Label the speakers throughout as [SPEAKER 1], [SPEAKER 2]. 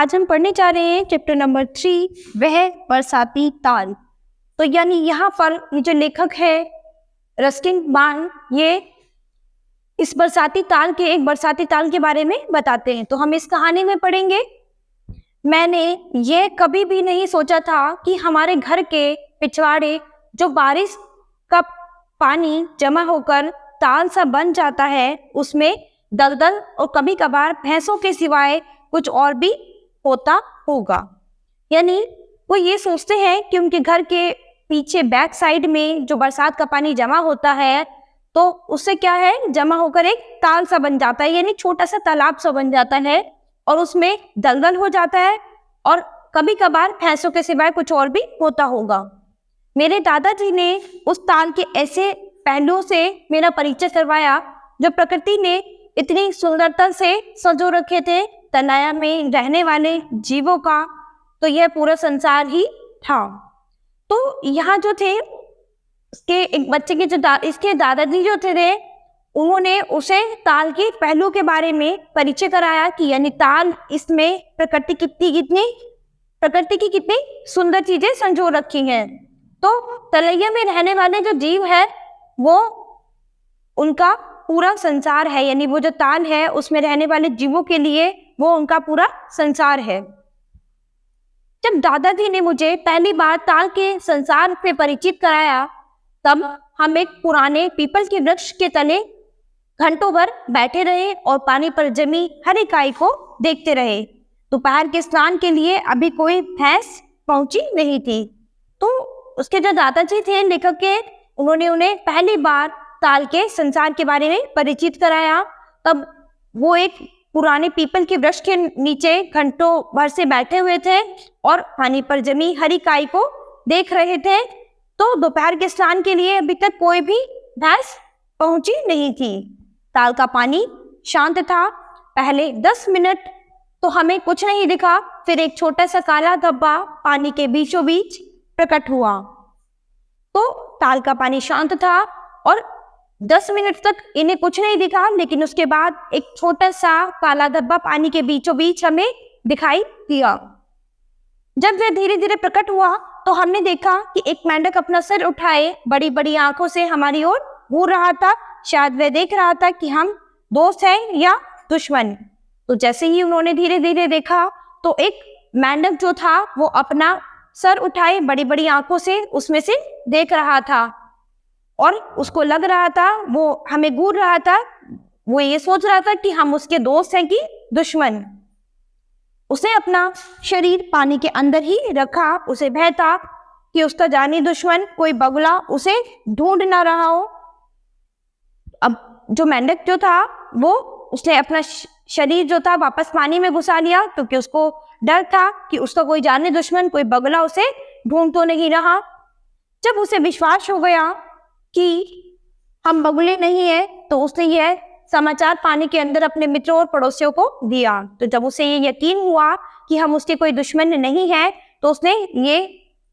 [SPEAKER 1] आज हम पढ़ने जा रहे हैं चैप्टर नंबर 3, वह बरसाती ताल। तो यानी यहाँ पर ये जो लेखक है रस्किन बॉन्ड, ये इस बरसाती ताल के एक बरसाती ताल के बारे में बताते हैं। तो हम इस कहानी में पढ़ेंगे। मैंने ये कभी भी नहीं सोचा था कि हमारे घर के पिछवाड़े जो बारिश का पानी जमा होकर ताल सा बन जाता है, उसमें दलदल और कभी कभार भैंसों के सिवाय कुछ और भी होता होगा। यानी वो ये सोचते हैं कि उनके घर के पीछे बैक साइड में जो बरसात का पानी जमा होता है, तो उससे क्या है, जमा होकर एक ताल सा बन जाता है, यानी छोटा सा तालाब सा बन जाता है और उसमें दलदल हो जाता है और कभी कभार भैंसों के सिवाय कुछ और भी होता होगा। मेरे दादाजी ने उस ताल के ऐसे पहलुओं से मेरा परिचय करवाया जो प्रकृति ने इतनी सुंदरता से संजो रखे थे। तनाया में रहने वाले जीवों का तो यह पूरा संसार ही था। तो यहाँ जो थे इसके एक बच्चे के इसके दादाजी जो थे, उन्होंने उसे ताल के पहलू के बारे में परिचय कराया कि यानी ताल, इसमें प्रकृति की कितनी सुंदर चीजें संजो रखी हैं। तो तलैया में रहने वाले जो जीव है वो उनका पूरा संसार है, यानी वो जो ताल है उसमें रहने वाले जीवों के लिए वो उनका पूरा संसार है। जब दादाजी ने मुझे पहली बार ताल के संसार से परिचित कराया, तब हम एक पुराने पीपल के वृक्ष के तले घंटों भर बैठे रहे और पानी पर जमी हरी काई को देखते रहे। दोपहर के स्नान के लिए अभी कोई भैंस पहुंची नहीं थी। तो उसके जो दादाजी थे लेखक के, उन्होंने उन्हें पहली बार ताल के संसार के बारे में परिचित कराया। तब वो एक पुराने पीपल के वृक्ष के नीचे घंटों भर से बैठे हुए थे और पानी पर जमी हरी काई को देख रहे थे। तो दोपहर के स्नान के लिए अभी तक कोई भी भैंस पहुंची नहीं थी। ताल का पानी शांत था। पहले 10 मिनट तो हमें कुछ नहीं दिखा, फिर एक छोटा सा काला धब्बा पानी के बीचों बीच प्रकट हुआ। तो ताल का पानी शांत था और 10 मिनट तक इन्हें कुछ नहीं दिखा, लेकिन उसके बाद एक छोटा सा काला धब्बा पानी के बीचों बीच हमें दिखाई दिया। जब वह धीरे धीरे प्रकट हुआ तो हमने देखा कि एक मेंढक अपना सिर उठाए बड़ी बड़ी आंखों से हमारी ओर घूर रहा था। शायद वह देख रहा था कि हम दोस्त हैं या दुश्मन। तो जैसे ही उन्होंने धीरे धीरे देखा तो एक मेंढक जो था वो अपना सर उठाए बड़ी बड़ी आंखों से उसमें से देख रहा था और उसको लग रहा था, वो हमें घूर रहा था। वो ये सोच रहा था कि हम उसके दोस्त हैं कि दुश्मन। उसने अपना शरीर पानी के अंदर ही रखा। उसे भय था कि उसका जानी दुश्मन कोई बगुला उसे ढूंढ ना रहा हो। अब जो मेंढक जो था वो उसने अपना शरीर जो था वापस पानी में घुसा लिया, क्योंकि उसको डर था कि उसका कोई जानी दुश्मन कोई बगुला उसे ढूंढ तो नहीं रहा। जब उसे विश्वास हो गया कि हम बगुले नहीं है, तो उसने यह समाचार पानी के अंदर अपने मित्रों और पड़ोसियों को दिया। तो जब उसे ये यकीन हुआ कि हम उसके कोई दुश्मन नहीं है, तो उसने ये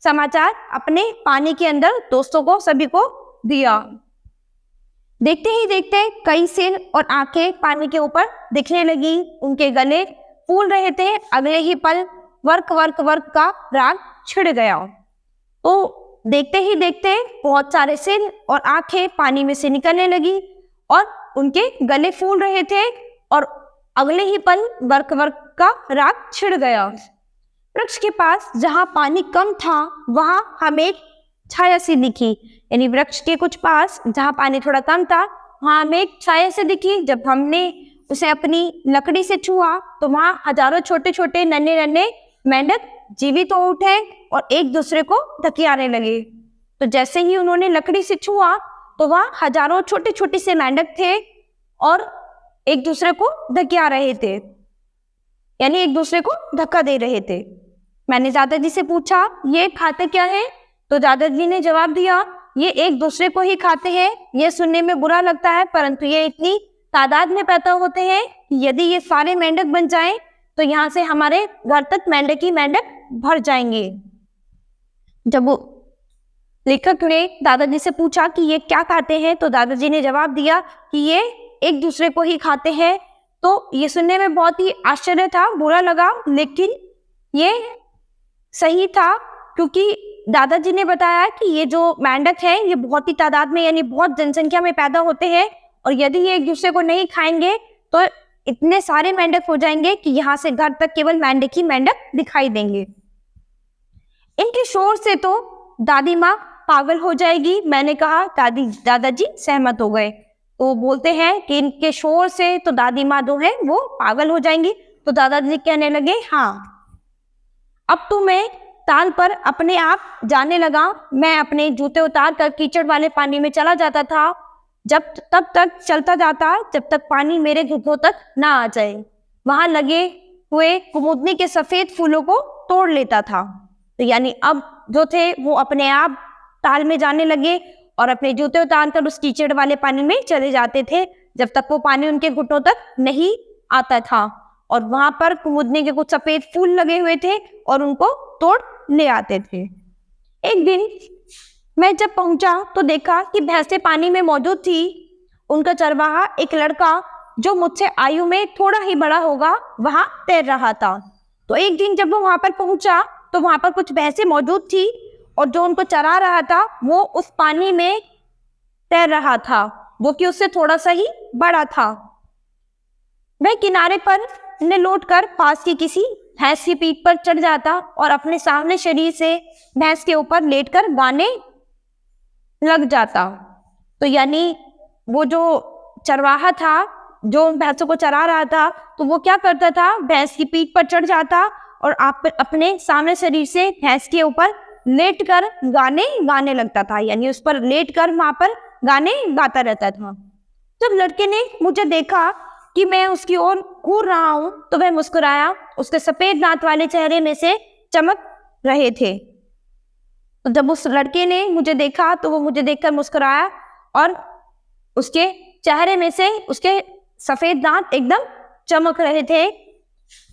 [SPEAKER 1] समाचार अपने पानी के अंदर दोस्तों को सभी को दिया। देखते ही देखते कई सिर और आंखें पानी के ऊपर दिखने लगी। उनके गले फूल रहे थे। अगले ही पल वर्क वर्क वर्क का राग छिड़ गया। तो देखते ही देखते बहुत सारे सिर और आंखें पानी में से निकलने लगी और उनके गले फूल रहे थे और अगले ही पल वर्क वर्क का राग छिड़ गया। वृक्ष के पास जहां पानी कम था वहां हमें एक छाया सी दिखी, यानी वृक्ष के कुछ पास जहां पानी थोड़ा कम था वहां हमें एक छाया सी दिखी। जब हमने उसे अपनी लकड़ी से छुआ तो वहां हजारों छोटे छोटे नन्हे नन्हे मेंढक जीवित हो उठे और एक दूसरे को धकियाने लगे। तो जैसे ही उन्होंने लकड़ी से छुआ तो वहां हजारों छोटे छोटे से मेंढक थे और एक दूसरे को धकिया रहे थे, यानी एक दूसरे को धक्का दे रहे थे। मैंने दादाजी से पूछा, ये खाते क्या है? तो दादाजी ने जवाब दिया, ये एक दूसरे को ही खाते हैं। ये सुनने में बुरा लगता है, परंतु ये इतनी तादाद में पैदा होते हैं कि यदि ये सारे मेंढक बन जाएं तो यहाँ से हमारे घर तक मेंढक ही मेंढक भर जाएंगे। जब लेखक ने दादाजी से पूछा कि ये क्या खाते हैं, तो दादाजी ने जवाब दिया कि ये एक दूसरे को ही खाते हैं। तो ये सुनने में बहुत ही आश्चर्य था, बुरा लगा, लेकिन ये सही था, क्योंकि दादाजी ने बताया कि ये जो मेंढक है ये बहुत ही तादाद में यानी बहुत जनसंख्या में पैदा होते हैं, और यदि ये एक दूसरे को नहीं खाएंगे तो इतने सारे मेंढक हो जाएंगे कि यहाँ से घर तक केवल मेंढक ही मेंढक दिखाई देंगे। इनके शोर से तो दादी माँ पागल हो जाएगी। मैंने कहा दादाजी सहमत हो गए। तो बोलते हैं कि इनके शोर से तो दादी माँ जो है वो पागल हो जाएंगी। तो दादाजी कहने लगे, हाँ अब तो मैं ताल पर अपने आप जाने लगा। मैं अपने जूते उतार कर कीचड़ वाले पानी में चला जाता था, तब तक चलता जाता जब तक पानी मेरे घुटनों तक ना आ जाए। वहां लगे हुए कुमुदनी के सफेद फूलों को तोड़ लेता था। तो यानी अब जो थे वो अपने आप ताल में जाने लगे और अपने जूते उतार कर उस कीचड़ वाले पानी में चले जाते थे जब तक वो पानी उनके घुटनों तक नहीं आता था। और वहां पर कुमुदनी के कुछ सफेद फूल लगे हुए थे और उनको तोड़ ले आते थे। एक दिन मैं जब पहुंचा तो देखा कि भैंसें पानी में मौजूद थी। उनका चरवाहा एक लड़का जो मुझसे आयु में थोड़ा ही बड़ा होगा वहां तैर रहा था। तो एक दिन जब वो वहां पर पहुंचा तो वहां पर कुछ भैंसें मौजूद थी और जो उनको चरा रहा था वो उस पानी में तैर रहा था, वो कि उससे थोड़ा सा ही बड़ा था। वह किनारे पर ने लौटकर पास की किसी भैंस की पीठ पर चढ़ जाता और अपने सामने शरीर से भैंस के ऊपर लेटकर गाने लग जाता। तो यानी वो जो चरवाहा था जो भैंसों को चरा रहा था, तो वो क्या करता था, भैंस की पीठ पर चढ़ जाता और आप अपने सामने शरीर से भैंस के ऊपर लेटकर गाने गाने लगता था, यानी उस पर लेटकर वहां पर गाने गाता रहता था। जब लड़के ने मुझे देखा कि मैं उसकी ओर घूर रहा हूं तो वह मुस्कुराया। उसके सफेद दांत वाले चेहरे में से चमक रहे थे। तो जब उस लड़के ने मुझे देखा तो वो मुझे देखकर मुस्कुराया और उसके चेहरे में से उसके सफेद दांत एकदम चमक रहे थे।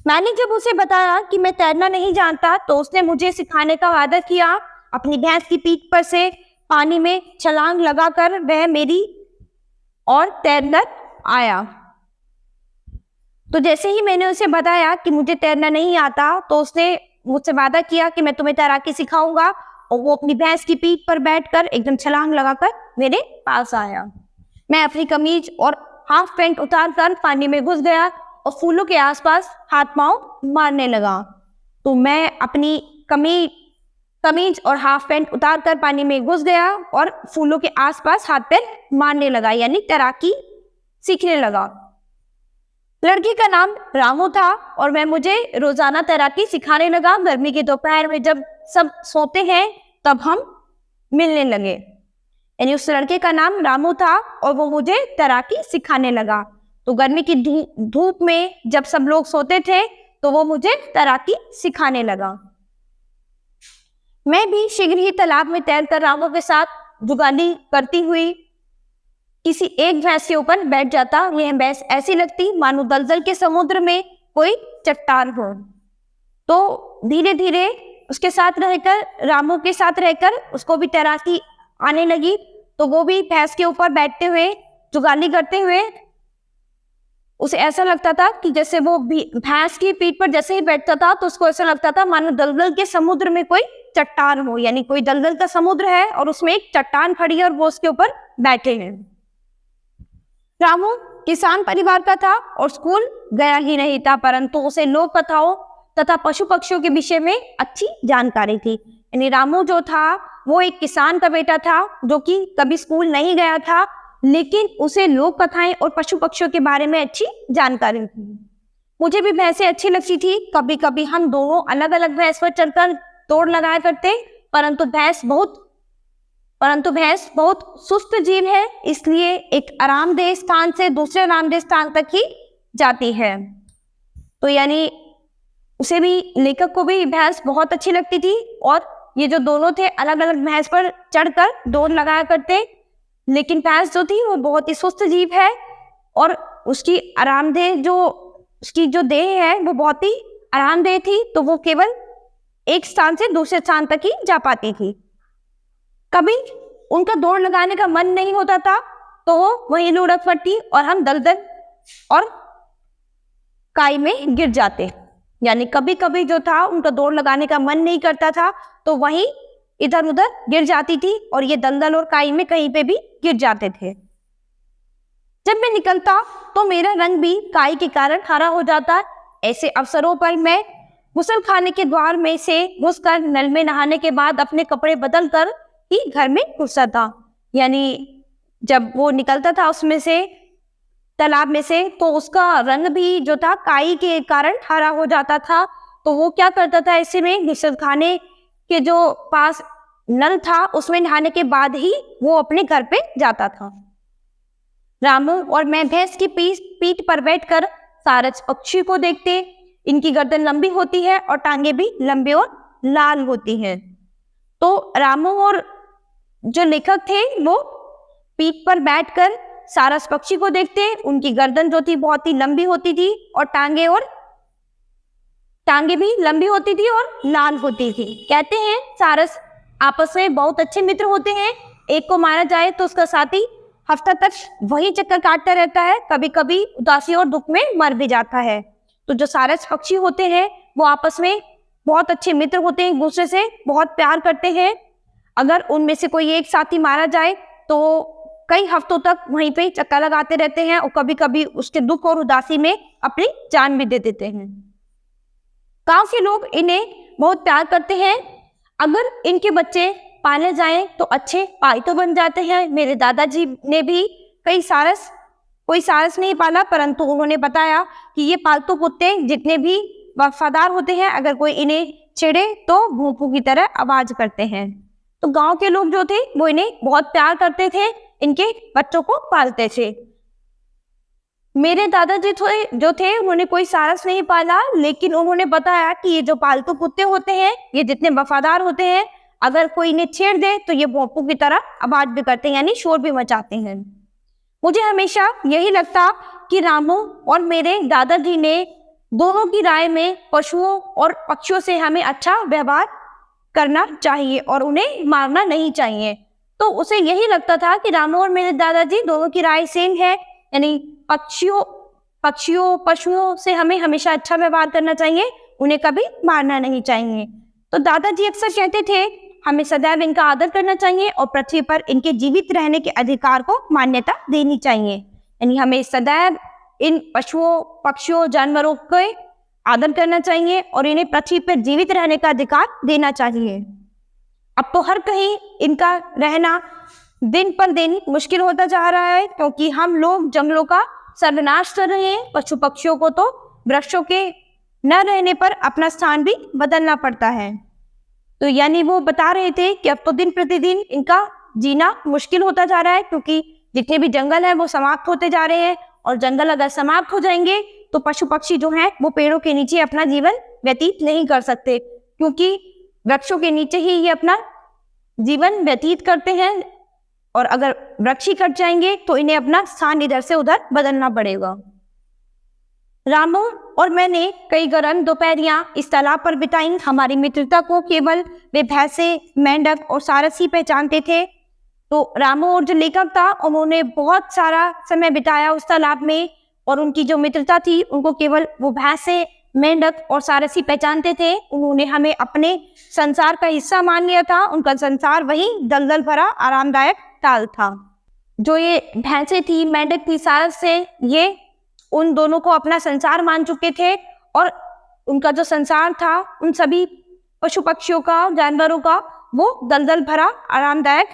[SPEAKER 1] मैंने जब उसे बताया कि मैं तैरना नहीं जानता तो उसने मुझे सिखाने का वादा किया। अपनी भैंस की पीठ पर से पानी में छलांग लगाकर वह मेरी और तैरकर आया। तो जैसे ही मैंने उसे बताया कि मुझे तैरना नहीं आता तो उसने मुझसे वादा किया कि मैं तुम्हें तैराकी सिखाऊंगा, और वो अपनी भैंस की पीठ पर बैठकर एकदम छलांग लगाकर मेरे पास आया। मैं अपनी कमीज और हाफ पैंट उतार कर पानी में घुस गया और फूलों के आसपास हाथ पांव मारने लगा। तो मैं अपनी कमीज और हाफ पैंट उतार कर पानी में घुस गया और फूलों के आसपास हाथ पैर मारने लगा, यानी तैराकी सीखने लगा। लड़की का नाम रामू था और वह मुझे रोजाना तैराकी सिखाने लगा। गर्मी के दोपहर में जब सब सोते हैं तब हम मिलने लगे। यानी उस लड़के का नाम रामू था और वो मुझे तैराकी सिखाने लगा। तो गर्मी की धूप में जब सब लोग सोते थे तो वो मुझे तैराकी सिखाने लगा। मैं भी शीघ्र ही तालाब में तैरकर रामू के साथ जुगाली करती हुई किसी एक भैंस के ऊपर बैठ जाता। यह भैंस ऐसी लगती मानो दलदल के समुद्र में कोई चट्टान हो। तो धीरे धीरे उसके साथ रहकर, रामू के साथ रहकर उसको भी तैराकी आने लगी। तो वो भी भैंस के ऊपर बैठते हुए जुगाली करते हुए उसे ऐसा लगता था कि जैसे वो भैंस की पीठ पर जैसे ही बैठता था तो उसको ऐसा लगता था मानो दलदल के समुद्र में कोई चट्टान हो, यानी कोई दलदल का समुद्र है और उसमें एक चट्टान खड़ी है और वो उसके ऊपर बैठे हैं। रामू किसान परिवार का था और स्कूल गया ही नहीं था, परंतु उसे लोक कथाओं तथा पशु पक्षियों के विषय में अच्छी जानकारी थी। यानी रामू जो था वो एक किसान का बेटा था जो कि कभी स्कूल नहीं गया था, लेकिन उसे लोक कथाएं और पशु पक्षियों के बारे में अच्छी जानकारी थी। मुझे भी भैंसें अच्छी लगती थी। कभी कभी हम दोनों अलग अलग भैंस पर चढ़कर दौड़ लगाया करते, परंतु भैंस बहुत सुस्त जीव है, इसलिए एक आरामदेह स्थान से दूसरे आरामदेह स्थान तक ही जाती है। तो यानी उसे भी, लेखक को भी भैंस बहुत अच्छी लगती थी और ये जो दोनों थे अलग अलग भैंस पर चढ़कर दौड़ लगाया करते। लेकिन भैंस जो थी वो बहुत ही सुस्त जीव है और उसकी जो देह है वो बहुत ही आरामदेह थी, तो वो केवल एक स्थान से दूसरे स्थान तक ही जा पाती थी। कभी उनका दौड़ लगाने का मन नहीं होता था तो वो वहीं लुढ़क पड़ती और हम दलदल और काई में गिर जाते। यानी कभी कभी जो था उनका दौड़ लगाने का मन नहीं करता था तो वहीं इधर उधर गिर जाती थी और ये दलदल और काई में कहीं पे भी गिर जाते थे। जब मैं निकलता तो मेरा रंग भी काई के कारण हरा हो जाता। ऐसे अवसरों पर मैं गुसलखाने के द्वार में से घुसकर नल में नहाने के बाद अपने कपड़े बदल कर ही घर में घुसता था। यानी जब वो निकलता था उसमें से, तालाब में से, तो उसका रंग भी जो था काई के कारण हरा हो जाता था। तो वो क्या करता था, ऐसे में गुसलखाने के जो पास नल था उसमें नहाने के बाद ही वो अपने घर पे जाता था। रामू और मैं भैंस की पीठ पर बैठकर सारस पक्षी को देखते। इनकी गर्दन लंबी होती है और टांगे भी लंबे और लाल होती हैं। तो रामू और जो लेखक थे वो पीठ पर बैठकर सारस पक्षी को देखते। उनकी गर्दन जो थी बहुत ही लंबी होती थी और टांगे भी लंबी होती थी और लाल होती थी। कहते हैं सारस आपस में बहुत अच्छे मित्र होते हैं। एक को मारा जाए तो उसका साथी हफ्ता तक वही चक्कर काटता रहता है, कभी कभी उदासी और दुख में मर भी जाता है। तो जो सारस पक्षी होते हैं वो आपस में बहुत अच्छे मित्र होते हैं, एक दूसरे से बहुत प्यार करते हैं। अगर उनमें से कोई एक साथी मारा जाए तो कई हफ्तों तक वहीं पे चक्कर लगाते रहते हैं और कभी कभी उसके दुख और उदासी में अपनी जान भी दे देते हैं। गांव के लोग इन्हें बहुत प्यार करते हैं। अगर इनके बच्चे पाले जाएं तो अच्छे पालतू बन जाते हैं। मेरे दादाजी ने भी कोई सारस नहीं पाला, परंतु उन्होंने बताया कि ये पालतू कुत्ते जितने भी वफादार होते हैं, अगर कोई इन्हें छेड़े तो भूपू की तरह आवाज करते हैं। तो गांव के लोग जो थे वो इन्हें बहुत प्यार करते थे, इनके बच्चों को पालते थे। मेरे दादाजी जो थे उन्होंने कोई सारस नहीं पाला, लेकिन उन्होंने बताया कि ये जो पालतू कुत्ते होते हैं ये जितने वफादार होते हैं, अगर कोई इन्हें छेड़ दे तो ये भौंपू की तरह आवाज भी करते हैं, यानी शोर भी मचाते हैं। मुझे हमेशा यही लगता कि रामू और मेरे दादाजी ने दोनों की राय में पशुओं और पक्षियों से हमें अच्छा व्यवहार करना चाहिए और उन्हें मारना नहीं चाहिए। तो उसे यही लगता था कि रामू और मेरे दादाजी दोनों की राय सेम है, यानी पक्षियों पशुओं से हमें हमेशा अच्छा व्यवहार करना चाहिए, उन्हें कभी मारना नहीं चाहिए। तो दादाजी अक्सर कहते थे हमें सदैव इनका आदर करना चाहिए और पृथ्वी पर इनके जीवित रहने के अधिकार को मान्यता देनी चाहिए। यानी हमें सदैव इन पशुओं पक्षियों जानवरों के आदर करना चाहिए और इन्हें पृथ्वी पर जीवित रहने का अधिकार देना चाहिए। अब तो हर कहीं इनका रहना दिन पर दिन मुश्किल होता जा रहा है, क्योंकि हम लोग जंगलों का सर्वनाश कर रहे हैं। पशु पक्षियों को तो वृक्षों के न रहने पर अपना स्थान भी बदलना पड़ता है। तो यानी वो बता रहे थे कि अब तो दिन प्रतिदिन इनका जीना मुश्किल होता जा रहा है, क्योंकि जितने भी जंगल हैं वो समाप्त होते जा रहे हैं और जंगल अगर समाप्त हो जाएंगे तो पशु पक्षी जो हैं वो पेड़ों के नीचे अपना जीवन व्यतीत नहीं कर सकते, क्योंकि वृक्षों के नीचे ही ये अपना जीवन व्यतीत करते हैं और अगर वृक्ष ही कट जाएंगे तो इन्हें अपना स्थान इधर से उधर बदलना पड़ेगा। रामू और मैंने कई गर्म दोपहरियां इस तालाब पर बिताई। हमारी मित्रता को केवल वे भैंसे, मेंढक और सारस ही पहचानते थे। तो रामू और जो लेखक था उन्होंने बहुत सारा समय बिताया उस तालाब में और उनकी जो मित्रता थी उनको केवल वो भैंसे, मेंढक और सारस ही पहचानते थे। उन्होंने हमें अपने संसार का हिस्सा मान लिया था। उनका संसार वही दलदल भरा आरामदायक ताल था। जो ये भैंसे थी, मेंढक थी, सारस से ये उन दोनों को अपना संसार मान चुके थे और उनका जो संसार था उन सभी पशु पक्षियों का, जानवरों का, वो दलदल भरा आरामदायक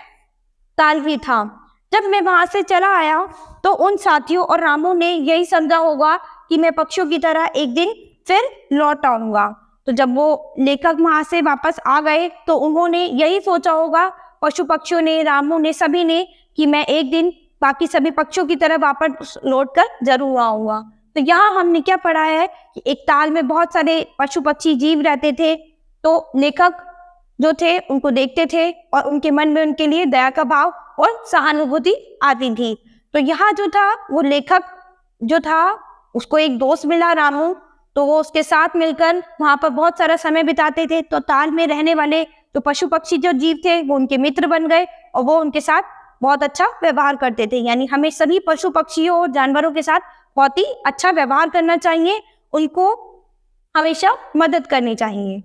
[SPEAKER 1] ताल ही था। जब मैं वहां से चला आया तो उन साथियों और रामू ने यही समझा होगा कि मैं पक्षियों की तरह एक दिन फिर लौट आऊंगा। तो जब वो लेखक वहां से वापस आ गए तो उन्होंने यही सोचा होगा, पशु पक्षियों ने, रामू ने, सभी ने, कि मैं एक दिन बाकी सभी पक्षियों की तरह वापस लौट कर जरूर आऊंगा। तो यहाँ हमने क्या पढ़ा है कि एक ताल में बहुत सारे पशु पक्षी जीव रहते थे। तो लेखक जो थे उनको देखते थे और उनके मन में उनके लिए दया का भाव और सहानुभूति आती थी। तो यहाँ जो था वो लेखक जो था उसको एक दोस्त मिला रामू, तो वो उसके साथ मिलकर वहां पर बहुत सारा समय बिताते थे। तो ताल में रहने वाले जो पशु पक्षी जो जीव थे वो उनके मित्र बन गए और वो उनके साथ बहुत अच्छा व्यवहार करते थे। यानी हमें सभी पशु पक्षियों और जानवरों के साथ बहुत ही अच्छा व्यवहार करना चाहिए उनको हमेशा मदद करनी चाहिए।